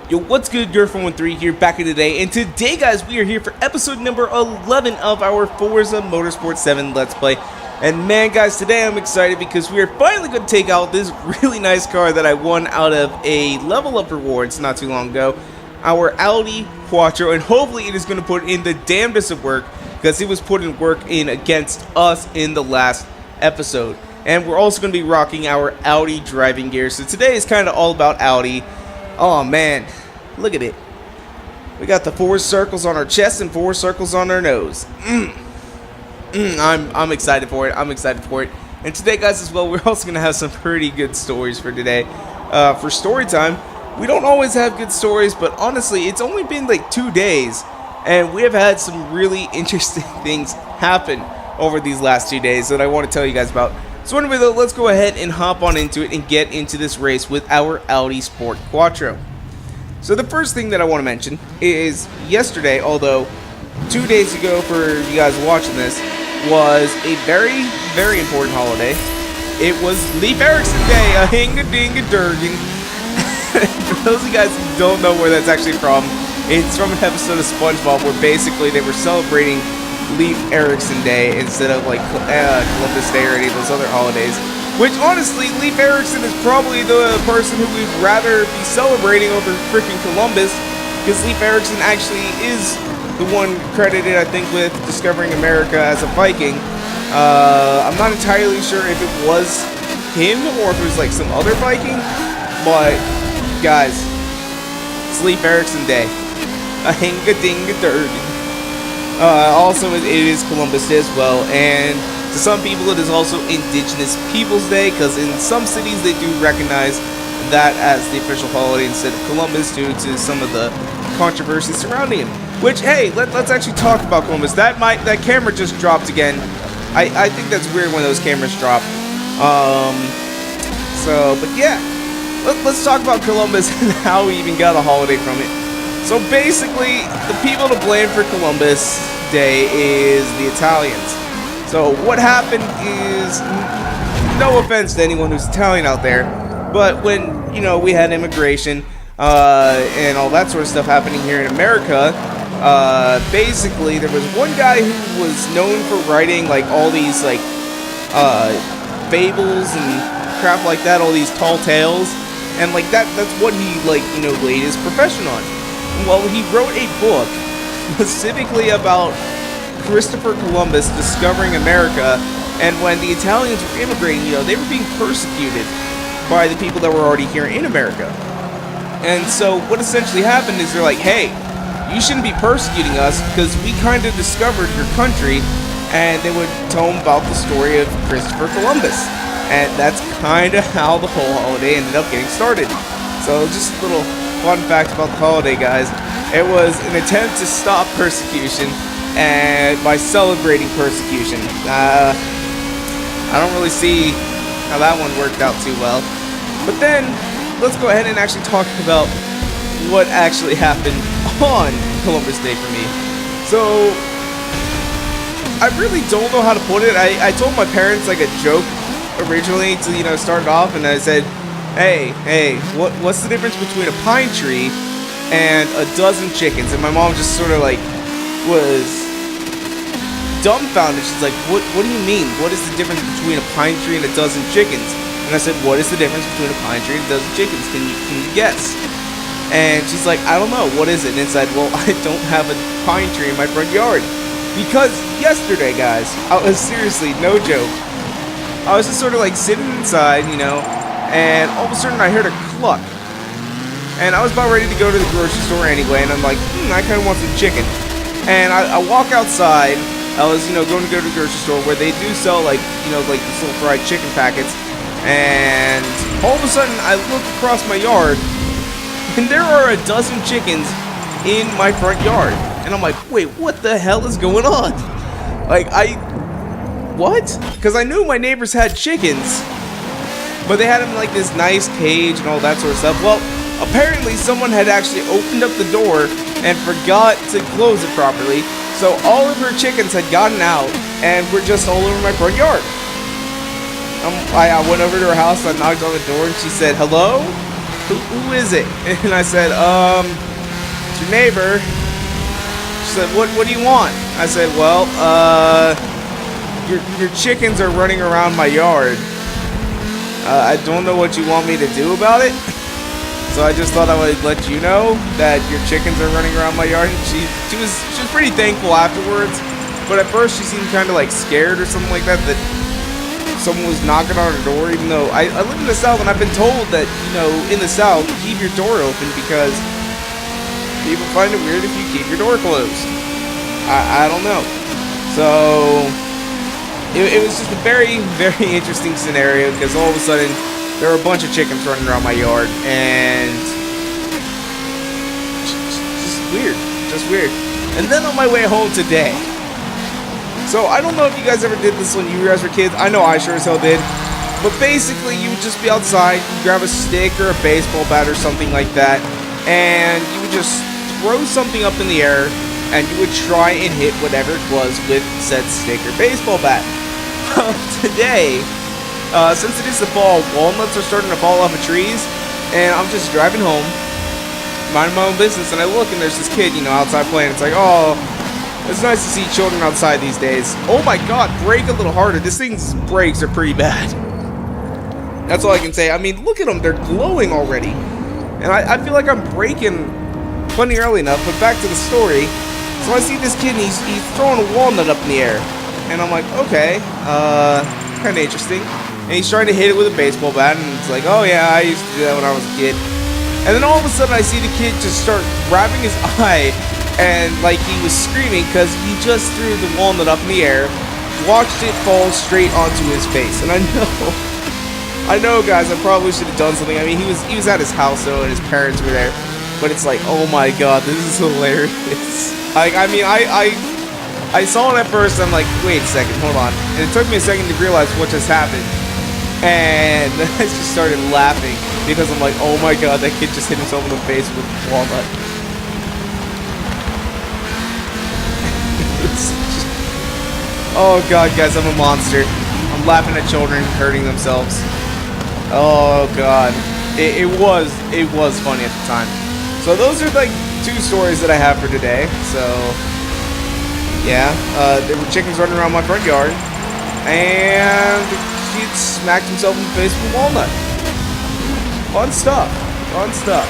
Yo, what's good? Your 413 here, back in today, and today, guys, we are here for episode number 11 of our Forza Motorsport 7 Let's Play. And man, guys, today I'm excited because we are finally going to take out this really nice car that I won out of a level up rewards not too long ago, our Audi Quattro, and hopefully it is going to put in the damnedest of work because it was putting work in against us in the last episode. And we're also going to be rocking our Audi driving gear, so today is kind of all about Audi. Oh man, look at it. We got the 4 circles on our chest and 4 circles on our nose. I'm excited for it. I'm excited for it. And today, guys, as well, we're also going to have some pretty good stories for today. For story time, we don't always have good stories, but honestly, it's only been like 2 days, and we have had some really interesting things happen over these last 2 days that I want to tell you guys about. So anyway, though, let's go ahead and hop on into it and get into this race with our Audi Sport Quattro. So the first thing that I want to mention is yesterday, although 2 days ago for you guys watching this, was a very, very important holiday. It was Leif Erikson Day, a hinga-dinga-durgan. For those of you guys who don't know where that's actually from, it's from an episode of SpongeBob where basically they were celebrating Leif Erikson Day instead of like Columbus Day or any of those other holidays. Which honestly, Leif Erikson is probably the person who we'd rather be celebrating over freaking Columbus, because Leif Erikson actually is the one credited, I think, with discovering America as a Viking. I'm not entirely sure if it was him or if it was like some other Viking, but guys, it's Leif Erikson Day. A hinga-dinga-durgan. Also, it is Columbus Day as well, and to some people it is also Indigenous Peoples Day, because in some cities they do recognize that as the official holiday instead of Columbus due to some of the controversy surrounding him. Which, hey, let's actually talk about Columbus. That camera just dropped again. I think that's weird when those cameras drop. But yeah, let's talk about Columbus and how we even got a holiday from it. So basically, the people to blame for Columbus Day is the Italians. So what happened is, no offense to anyone who's Italian out there, but when, you know, we had immigration and all that sort of stuff happening here in America, basically there was one guy who was known for writing like all these like fables and crap like that, all these tall tales, and like that's what he, like, you know, laid his profession on. Well, he wrote a book specifically about Christopher Columbus discovering America, and when the Italians were immigrating, you know, they were being persecuted by the people that were already here in America. And so what essentially happened is they're like, hey, you shouldn't be persecuting us because we kind of discovered your country, and they would tell them about the story of Christopher Columbus. And that's kind of how the whole holiday ended up getting started. So just a little fun fact about the holiday, guys. It was an attempt to stop persecution and by celebrating persecution. I don't really see how that one worked out too well. But then, let's go ahead and actually talk about what actually happened on Columbus Day for me. So, I really don't know how to put it. I told my parents like a joke originally to, you know, start it off, and I said, hey, what's the difference between a pine tree and a dozen chickens? And my mom just sort of like was dumbfounded. She's like, what do you mean? What is the difference between a pine tree and a dozen chickens? And I said, what is the difference between a pine tree and a dozen chickens? Can you guess? And she's like, I don't know, what is it? And I said, well, I don't have a pine tree in my front yard. Because yesterday, guys, I was seriously, no joke, I was just sort of like sitting inside, you know, and all of a sudden I heard a cluck. And I was about ready to go to the grocery store anyway, and I'm like, I kind of want some chicken. And I walk outside. I was, you know, going to go to the grocery store where they do sell, like, you know, like these little fried chicken packets. And all of a sudden I look across my yard, and there are a dozen chickens in my front yard. And I'm like, wait, what the hell is going on? Like, what? Because I knew my neighbors had chickens, but they had them in like this nice cage and all that sort of stuff. Well, apparently someone had actually opened up the door and forgot to close it properly, so all of her chickens had gotten out and were just all over my front yard. I went over to her house, I knocked on the door, and she said, hello? who is it? And I said, it's your neighbor. She said, what do you want? I said, well, your chickens are running around my yard. I don't know what you want me to do about it. So I just thought I would let you know that your chickens are running around my yard. And she was pretty thankful afterwards. But at first she seemed kind of like scared or something like that someone was knocking on her door, even though I live in the South and I've been told that, you know, in the South, keep your door open because people find it weird if you keep your door closed. I don't know. So it was just a very, very interesting scenario because all of a sudden there were a bunch of chickens running around my yard and just weird. And then on my way home today, so I don't know if you guys ever did this when you guys were kids. I know I sure as hell did. But basically, you would just be outside, you grab a stick or a baseball bat or something like that, and you would just throw something up in the air, and you would try and hit whatever it was with said stick or baseball bat. Today, since it is the fall, walnuts are starting to fall off of trees, and I'm just driving home, minding my own business, and I look and there's this kid, you know, outside playing. It's like, oh, it's nice to see children outside these days. Oh my god, brake a little harder. This thing's brakes are pretty bad. That's all I can say. I mean, look at them. They're glowing already. And I feel like I'm braking plenty early enough. But back to the story. So I see this kid and he's throwing a walnut up in the air. And I'm like, okay, kind of interesting. And he's trying to hit it with a baseball bat. And it's like, oh yeah, I used to do that when I was a kid. And then all of a sudden I see the kid just start grabbing his eye. And like he was screaming because he just threw the walnut up in the air, watched it fall straight onto his face. And I know, guys, I probably should have done something. I mean, he was at his house though, and his parents were there. But it's like, oh my god, this is hilarious. Like, I mean, I saw it at first. I'm like, wait a second, hold on. And it took me a second to realize what just happened. And then I just started laughing because I'm like, oh my god, that kid just hit himself in the face with a walnut. Oh god, guys, I'm a monster. I'm laughing at children hurting themselves. Oh god, it was funny at the time. So those are like 2 stories that I have for today. So yeah, there were chickens running around my front yard, and he smacked himself in the face with a walnut. Fun stuff. Fun stuff.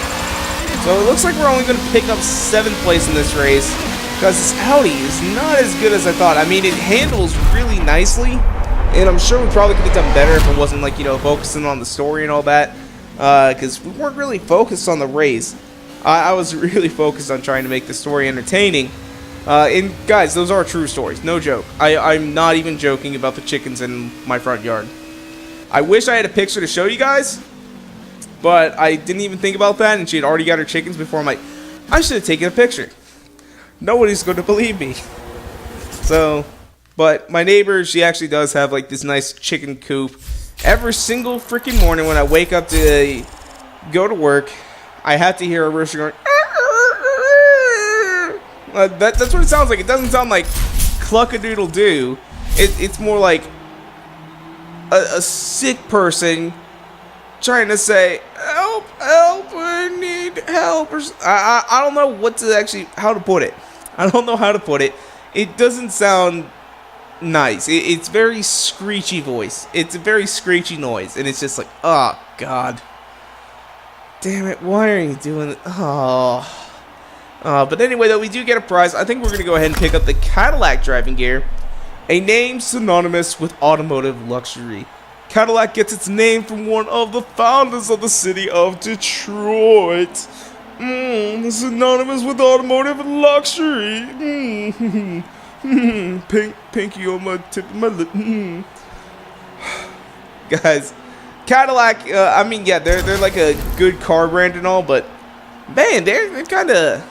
So it looks like we're only going to pick up 7th place in this race. Because this Audi is not as good as I thought. I mean, it handles really nicely. And I'm sure we probably could have done better if it wasn't like, you know, focusing on the story and all that. Because we weren't really focused on the race. I was really focused on trying to make the story entertaining. And guys, those are true stories. No joke. I'm not even joking about the chickens in my front yard. I wish I had a picture to show you guys. But I didn't even think about that. And she had already got her chickens before I'm like, I should have taken a picture. Nobody's going to believe me. So, but my neighbor, she actually does have like this nice chicken coop. Every single freaking morning when I wake up to go to work, I have to hear a rooster going. That's what it sounds like. It doesn't sound like cluck-a-doodle-doo. It's more like a sick person trying to say, help, help, I need help. Or I don't know how to put it. I don't know how to put it. It doesn't sound nice. It's very screechy voice. It's a very screechy noise. And it's just like, oh, God. Damn it, why are you doing it? Oh. But anyway, though, we do get a prize. I think we're going to go ahead and pick up the Cadillac driving gear. A name synonymous with automotive luxury. Cadillac gets its name from one of the founders of the city of Detroit. Synonymous with automotive luxury. Pinky on my tip of my lip. Guys, Cadillac, I mean, yeah, they're like a good car brand and all, but man, they've kind of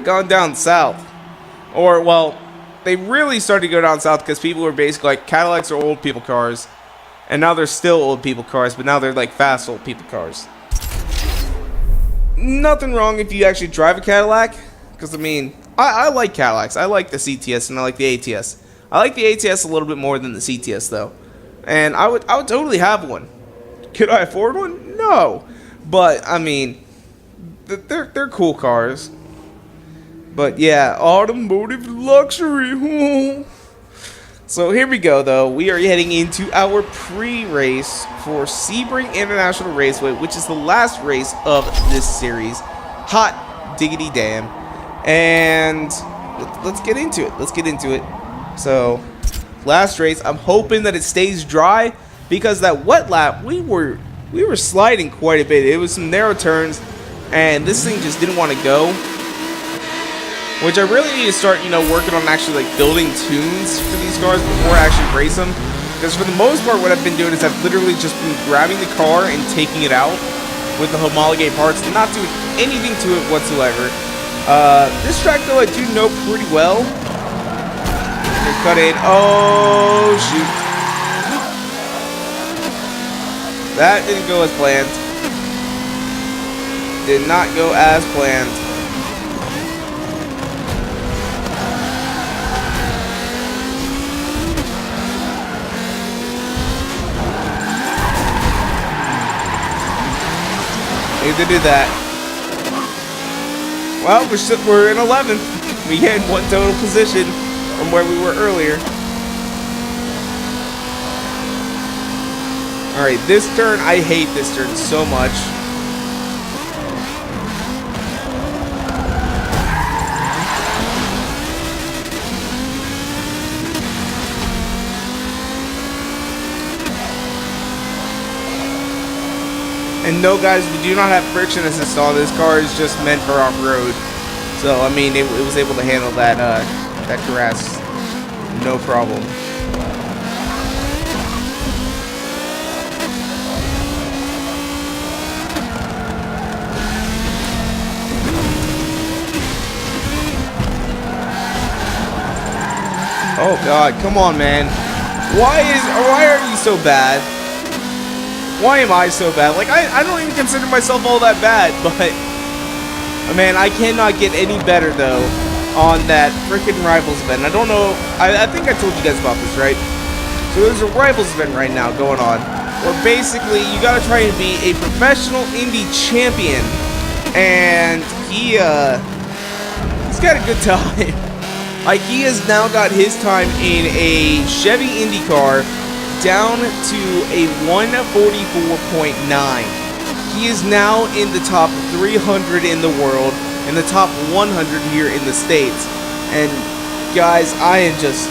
gone down south. Or, well, they really started to go down south because people were basically like, Cadillacs are old people cars, and now they're still old people cars, but now they're like fast old people cars. Nothing wrong if you actually drive a Cadillac, because I mean, I like Cadillacs. I like the CTS and I like the ATS. I like the ATS a little bit more than the CTS though, and I would totally have one. Could I afford one? No, But I mean, they're cool cars. But yeah, automotive luxury. So here we go, though. We are heading into our pre-race for Sebring International Raceway, which is the last race of this series. Hot diggity damn. And let's get into it. Let's get into it. So, last race. I'm hoping that it stays dry because that wet lap, we were sliding quite a bit. It was some narrow turns, and this thing just didn't want to go. Which I really need to start, working on actually like building tunes for these cars before I actually race them. Because for the most part, what I've been doing is I've literally just been grabbing the car and taking it out with the homologate parts, and not doing anything to it whatsoever. This track though I do know pretty well. They cut in. Oh shoot! That didn't go as planned. Did not go as planned. Need to do that. Well, we're in 11th. We gained one total position from where we were earlier. Alright, this turn, I hate this turn so much. And no, guys, we do not have friction assist on. This car is just meant for off-road. So, I mean, it was able to handle that harass, no problem. Oh God, come on, man. Why are you so bad? Why am I so bad? Like, I don't even consider myself all that bad, but man, I cannot get any better though on that freaking Rivals event. I don't know. I think I told you guys about this, right? So there's a Rivals event right now going on, where basically you gotta try and be a professional Indy champion, and he's got a good time. Like, he has now got his time in a Chevy Indy car down to a 144.9. He is now in the top 300 in the world, and the top 100 here in the States. And guys, I have just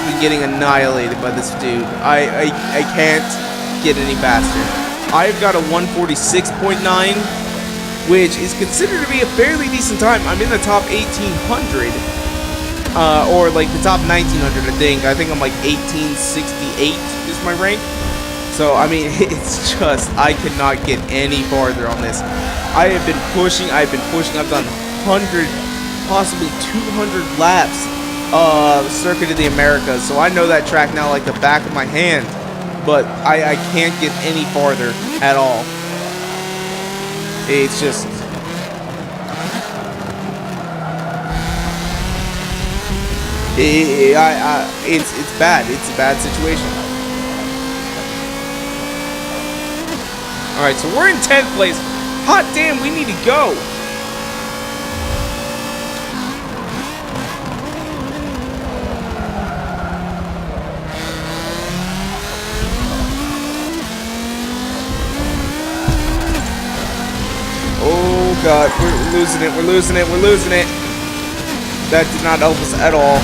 been getting annihilated by this dude. I can't get any faster. I've got a 146.9, which is considered to be a fairly decent time. I'm in the top 1800. Or like the top 1900, I think. I think I'm like 1868 is my rank. So, I mean, it's just, I cannot get any farther on this. I've been pushing. I've done 100, possibly 200 laps of Circuit of the Americas. So I know that track now like the back of my hand. But I can't get any farther at all. It's just... It's bad. It's a bad situation. Alright, so we're in 10th place. Hot damn, we need to go. Oh God, we're losing it. We're losing it. We're losing it. That did not help us at all.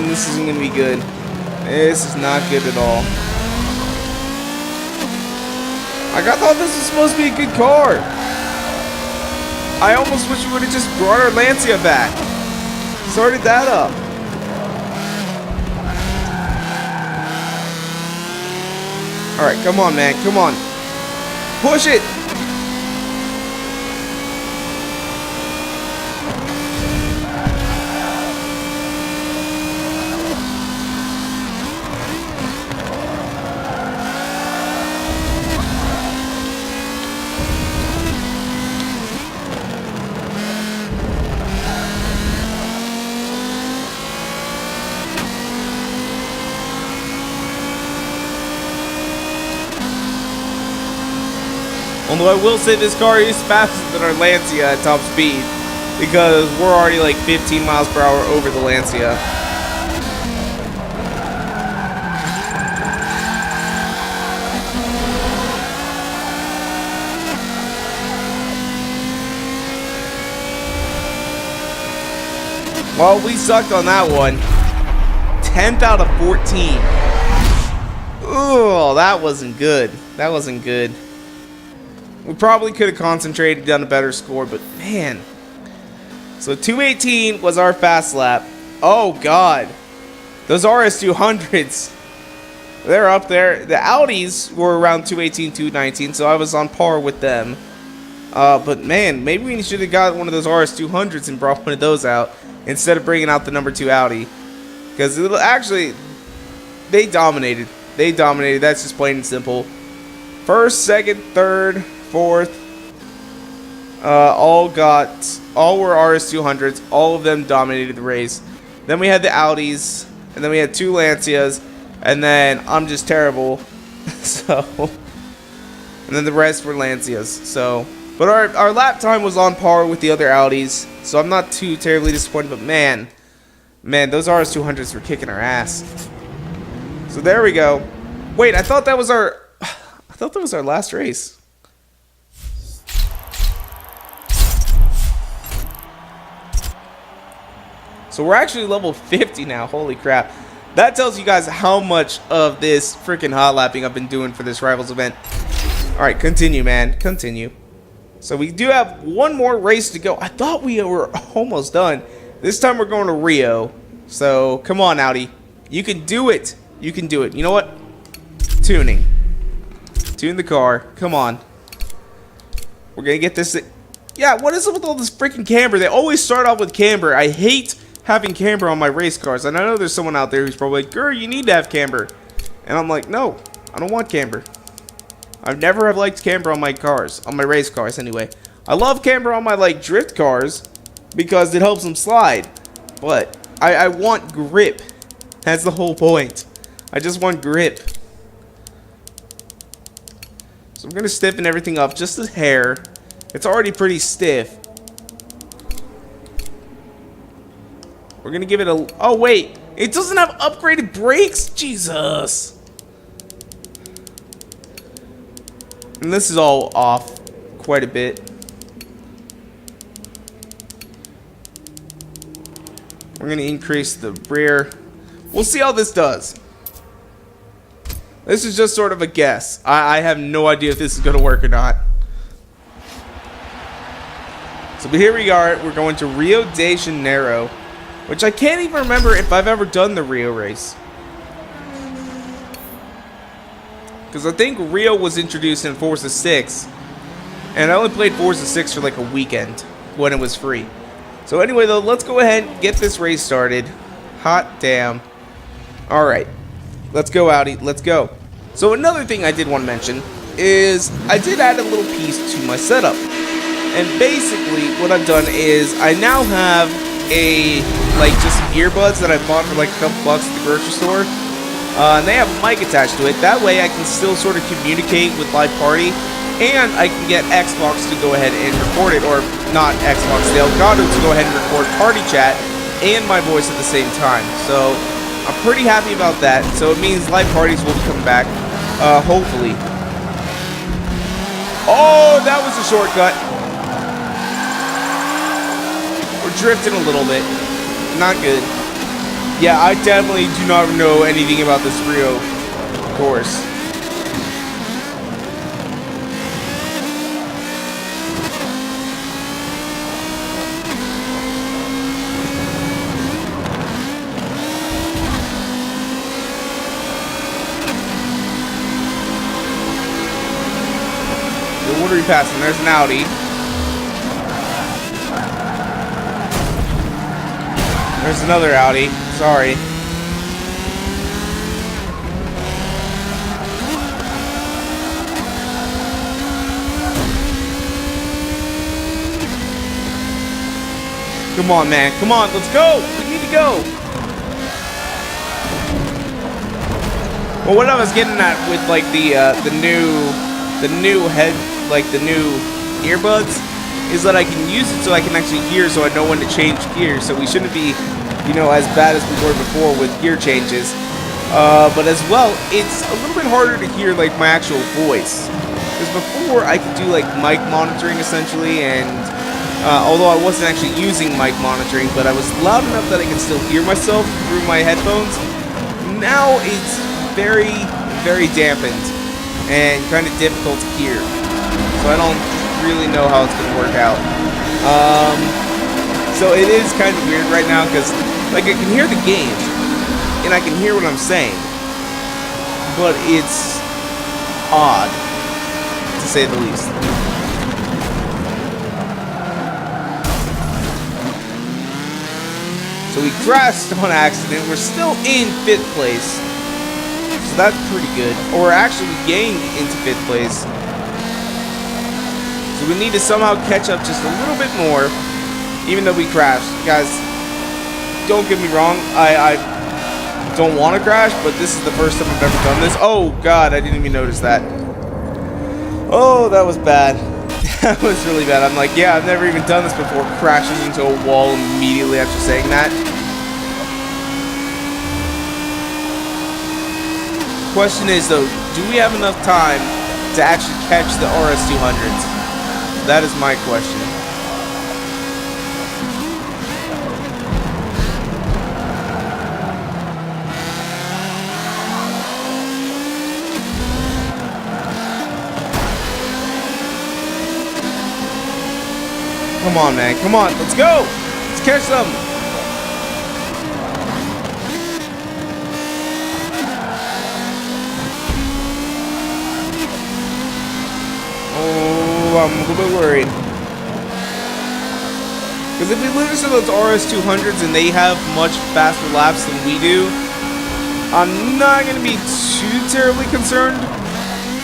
This isn't going to be good. This is not good at all. I thought this was supposed to be a good car. I almost wish we would have just brought our Lancia back. Sorted that up. Alright, come on, man. Come on. Push it. Although I will say this car is faster than our Lancia at top speed, because we're already like 15 miles per hour over the Lancia. Well, we sucked on that one. 10th out of 14. Oh, that wasn't good. That wasn't good. We probably could have concentrated, done a better score, but man. So 218 was our fast lap. Oh, God. Those RS200s, they're up there. The Audis were around 218, 219, so I was on par with them. But man, maybe we should have got one of those RS200s and brought one of those out instead of bringing out the number 2 Audi. Because actually, they dominated. They dominated. That's just plain and simple. First, second, third, fourth, all were RS200s. All of them dominated the race. Then we had the Audis, and then we had 2 Lancias, and then I'm just terrible. So, and then the rest were Lancias. So, but our lap time was on par with the other Audis, so I'm not too terribly disappointed. But man, those RS200s were kicking our ass. So there we go. Wait, I thought that was our last race. So we're actually level 50 now. Holy crap. That tells you guys how much of this freaking hot lapping I've been doing for this Rivals event. Alright, continue, man. Continue. So we do have one more race to go. I thought we were almost done. This time we're going to Rio. So, come on, Audi. You can do it. You can do it. You know what? Tuning. Tune the car. Come on. We're going to get this. Yeah, what is it with all this freaking camber? They always start off with camber. I hate having camber on my race cars. And I know there's someone out there who's probably like, "Girl, you need to have camber." And I'm like, no, I don't want camber. I've never have liked camber on my cars. On my race cars, anyway. I love camber on my, like, drift cars because it helps them slide. But I want grip. That's the whole point. I just want grip. So I'm going to stiffen everything up just a hair. It's already pretty stiff. We're going to give it a... Oh, wait. It doesn't have upgraded brakes? Jesus. And this is all off quite a bit. We're going to increase the rear. We'll see how this does. This is just sort of a guess. I have no idea if this is going to work or not. So but here we are. We're going to Rio de Janeiro, which I can't even remember if I've ever done the Rio race. Because I think Rio was introduced in Forza 6. And I only played Forza 6 for like a weekend when it was free. So anyway, though, let's go ahead and get this race started. Hot damn. Alright. Let's go, Audi. Let's go. So another thing I did want to mention is I did add a little piece to my setup. And basically what I've done is I now have just some earbuds that I bought for like a couple bucks at the grocery store. And they have a mic attached to it. That way I can still sort of communicate with Live Party. And I can get Xbox to go ahead and record it. Or not Xbox, the Elgato to go ahead and record party chat and my voice at the same time. So I'm pretty happy about that. So it means Live Parties will come back. Hopefully. Oh, that was a shortcut. We're drifting a little bit. Not good. Yeah, I definitely do not know anything about this Rio course. What are we passing? There's an Audi. There's another Audi. Sorry. Come on, man. Come on. Let's go. We need to go. Well, what I was getting at with like the new like the new earbuds, is that I can use it so I can actually hear, so I know when to change gears. So we shouldn't be, you know, as bad as we were before with gear changes. But as well, it's a little bit harder to hear like my actual voice, because before I could do like mic monitoring essentially, and although I wasn't actually using mic monitoring, but I was loud enough that I could still hear myself through my headphones. Now it's very, very dampened and kind of difficult to hear, so I don't really know how it's gonna work out. So it is kind of weird right now, because like I can hear the game and I can hear what I'm saying, but it's odd, to say the least. So we crashed on accident. We're still in 5th place, so that's pretty good. Or actually, we gained into 5th place. So we need to somehow catch up just a little bit more, even though we crashed. Guys, don't get me wrong, I don't want to crash, but this is the first time I've ever done this. Oh god, I didn't even notice that. Oh, that was bad. That was really bad. I'm like, yeah, I've never even done this before, crashing into a wall immediately after saying that. Question is though, do we have enough time to actually catch the RS200s? That is my question. Come on, man. Come on. Let's go. Let's catch them. Oh, I'm a little bit worried. Because if we lose to those RS200s and they have much faster laps than we do, I'm not going to be too terribly concerned.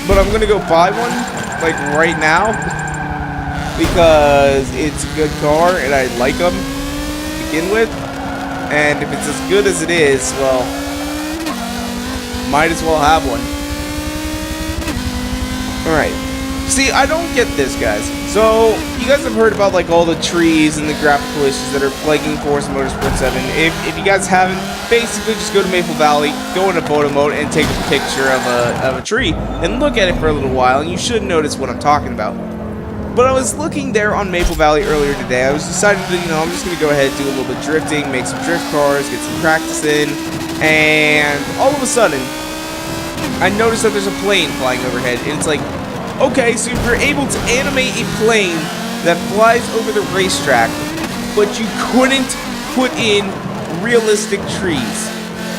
But I'm going to go buy one, like, right now. Because it's a good car and I like them to begin with, and if it's as good as it is, well, might as well have one. Alright, see, I don't get this, guys. So, you guys have heard about like all the trees and the graphical issues that are plaguing Forza Motorsport 7. If you guys haven't, basically just go to Maple Valley, go into photo mode, and take a picture of a tree, and look at it for a little while, and you should notice what I'm talking about. But I was looking there on Maple Valley earlier today. I was deciding to, you know, I'm just going to go ahead and do a little bit of drifting, make some drift cars, get some practice in, and all of a sudden, I noticed that there's a plane flying overhead, and it's like, okay, so you're able to animate a plane that flies over the racetrack, but you couldn't put in realistic trees.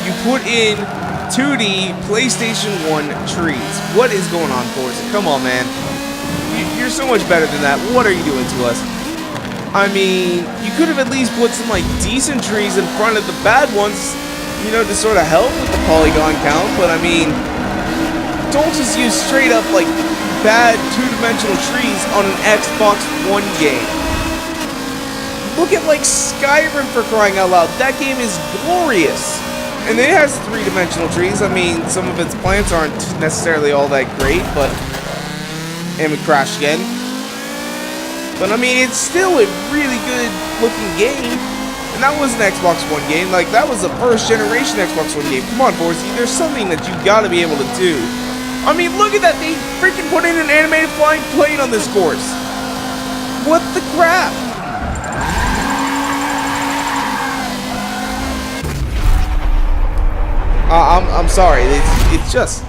You put in 2D PlayStation 1 trees. What is going on, Forza? Come on, man. You're so much better than that. What are you doing to us? I mean, you could have at least put some, like, decent trees in front of the bad ones, you know, to sort of help with the polygon count, but I mean, don't just use straight up, like, bad two-dimensional trees on an Xbox One game. Look at, like, Skyrim, for crying out loud. That game is glorious. And it has three-dimensional trees. I mean, some of its plants aren't necessarily all that great, but... And we crashed again. But I mean, it's still a really good looking game. And that was an Xbox One game. Like, that was a first generation Xbox One game. Come on, Forza, there's something that you gotta be able to do. I mean, look at that. They freaking put in an animated flying plane on this course. What the crap? I'm sorry. It's just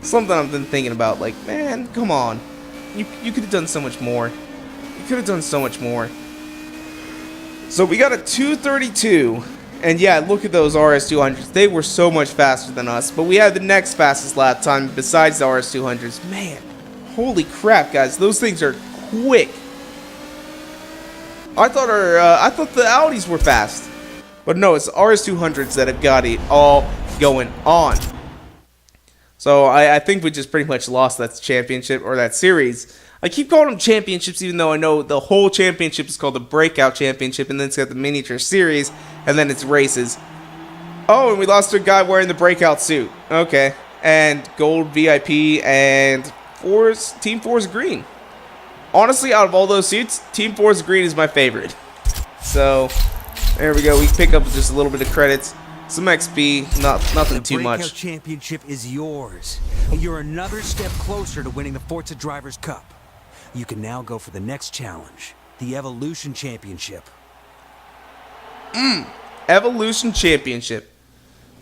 something I've been thinking about. Like, man, come on. You could have done so much more. You could have done so much more. So we got a 232. And yeah, look at those RS200s. They were so much faster than us. But we had the next fastest lap time besides the RS200s. Man, holy crap, guys. Those things are quick. I thought the Audis were fast. But no, it's the RS200s that have got it all going on. So I think we just pretty much lost that championship, or that series. I keep calling them championships, even though I know the whole championship is called the Breakout Championship, and then it's got the miniature series, and then it's races. Oh, and we lost a guy wearing the Breakout suit. Okay. And gold VIP, and Team Forza Green. Honestly, out of all those suits, Team Forza Green is my favorite. So, there we go. We pick up just a little bit of credits. Some XP, nothing too much. The Breakout Championship is yours. And you're another step closer to winning the Forza Drivers' Cup. You can now go for the next challenge, the Evolution Championship. Evolution Championship.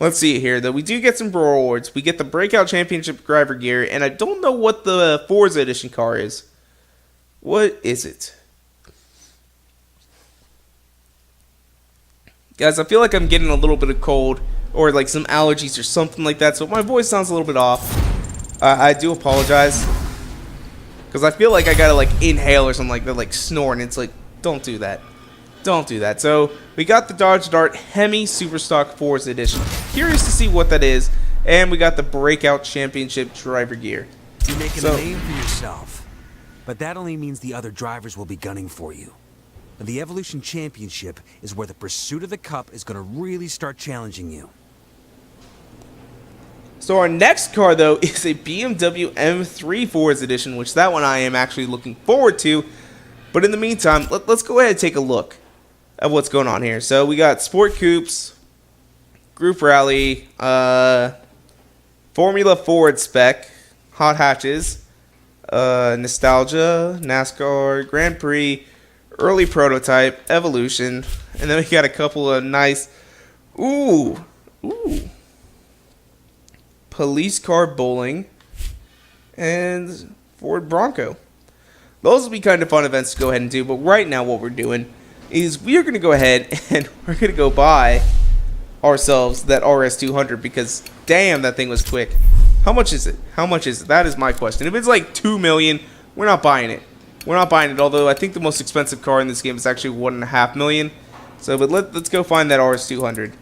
Let's see here, though. We do get some rewards. We get the Breakout Championship driver gear, and I don't know what the Forza Edition car is. What is it? Guys, I feel like I'm getting a little bit of cold, or like some allergies or something like that, so if my voice sounds a little bit off, I do apologize. Because I feel like I gotta like inhale or something like that, like snoring. It's like, don't do that. Don't do that. So, we got the Dodge Dart Hemi Superstock Forza Edition. Curious to see what that is. And we got the Breakout Championship driver gear. You're making a name for yourself. But that only means the other drivers will be gunning for you. The Evolution Championship is where the pursuit of the Cup is going to really start challenging you. So our next car, though, is a BMW M3 Forza Edition, which that one I am actually looking forward to. But in the meantime, let's go ahead and take a look at what's going on here. So we got Sport Coupes, Group Rally, Formula Ford Spec, Hot Hatches, Nostalgia, NASCAR, Grand Prix, Early Prototype, Evolution, and then we got a couple of nice, Police Car Bowling, and Ford Bronco. Those will be kind of fun events to go ahead and do, but right now what we're doing is we are going to go ahead and we're going to go buy ourselves that RS200 because damn, that thing was quick. How much is it? How much is it? That is my question. If it's like 2 million, we're not buying it. We're not buying it, although I think the most expensive car in this game is actually 1.5 million. So, but let's go find that RS200.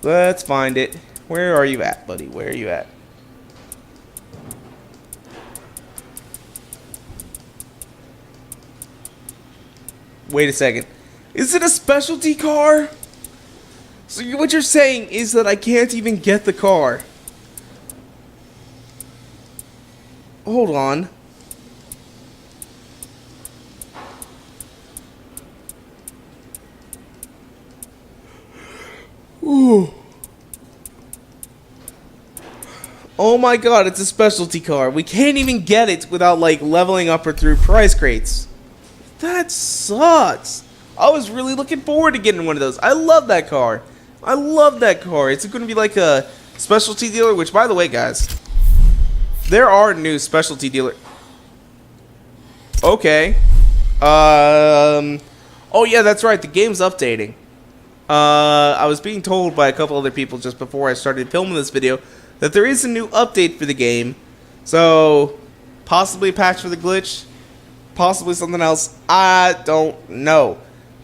Let's find it. Where are you at, buddy? Where are you at? Wait a second. Is it a specialty car? So what you're saying is that I can't even get the car. Hold on. Ooh. Oh my god, it's a specialty car. We can't even get it without like leveling up or through price crates. That sucks. I was really looking forward to getting one of those. I love that car. I love that car. It's going to be like a specialty dealer, which by the way, guys, there are new specialty dealer. Okay. Oh yeah, that's right. The game's updating. I was being told by a couple other people just before I started filming this video that there is a new update for the game. So, possibly a patch for the glitch, possibly something else. I don't know.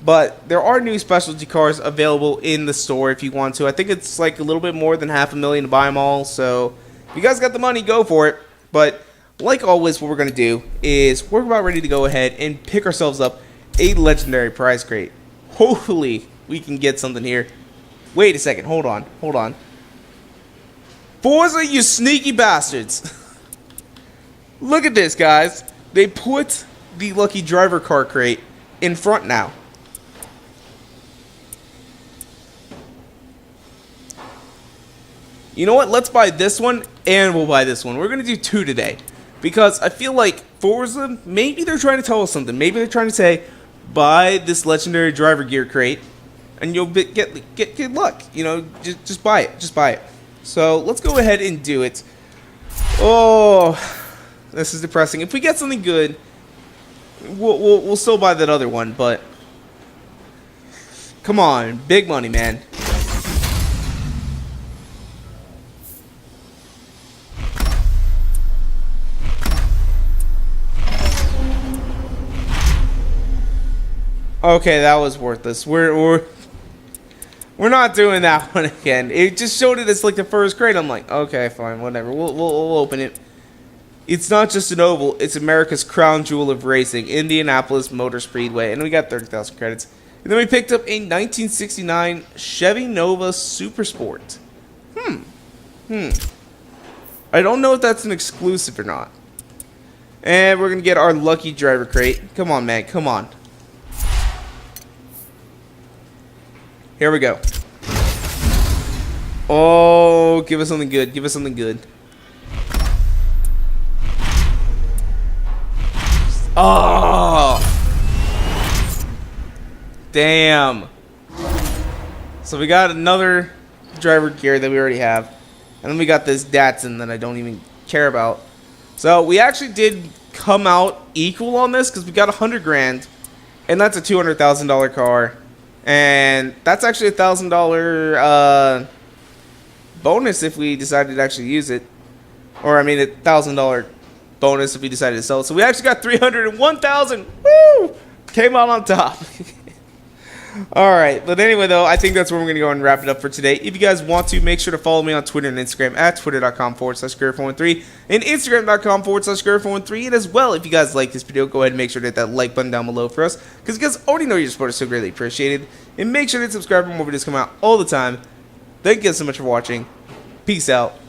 But there are new specialty cars available in the store if you want to. I think it's like a little bit more than $500,000 to buy them all. So, if you guys got the money, go for it. But, like always, what we're going to do is we're about ready to go ahead and pick ourselves up a legendary prize crate. Hopefully, we can get something here. Wait a second. Hold on. Hold on. Forza, you sneaky bastards. Look at this, guys. They put the lucky driver car crate in front now. You know what? Let's buy this one, and we'll buy this one. We're going to do two today. Because I feel like Forza, maybe they're trying to tell us something. Maybe they're trying to say, buy this legendary driver gear crate, and you'll get good luck. You know, just buy it. Just buy it. So, let's go ahead and do it. Oh, this is depressing. If we get something good, we'll still buy that other one, but come on, big money, man. Okay, that was worthless. We're not doing that one again. It just showed it as like the first crate. I'm like, okay, fine, whatever. We'll open it. It's not just an oval. It's America's crown jewel of racing, Indianapolis Motor Speedway, and we got 30,000 credits. And then we picked up a 1969 Chevy Nova Super Sport. I don't know if that's an exclusive or not. And we're going to get our lucky driver crate. Come on, man. Come on. Here we go. Oh, give us something good. Give us something good. Oh! Damn. So we got another driver gear that we already have. And then we got this Datsun that I don't even care about. So we actually did come out equal on this because we got 100 grand. And that's a $200,000 car. And that's actually a $1,000 bonus if we decided to actually use it. Or I mean a $1,000 bonus if we decided to sell it. So we actually got 301,000. Woo! Came out on top. Alright, but anyway though, I think that's where we're going to go and wrap it up for today. If you guys want to, make sure to follow me on Twitter and Instagram at twitter.com/Garrett413 and Instagram.com/Garrett413. And as well, if you guys like this video, go ahead and make sure to hit that like button down below for us, because you guys already know your support is so greatly appreciated. And make sure to subscribe for more videos come out all the time. Thank you guys so much for watching. Peace out.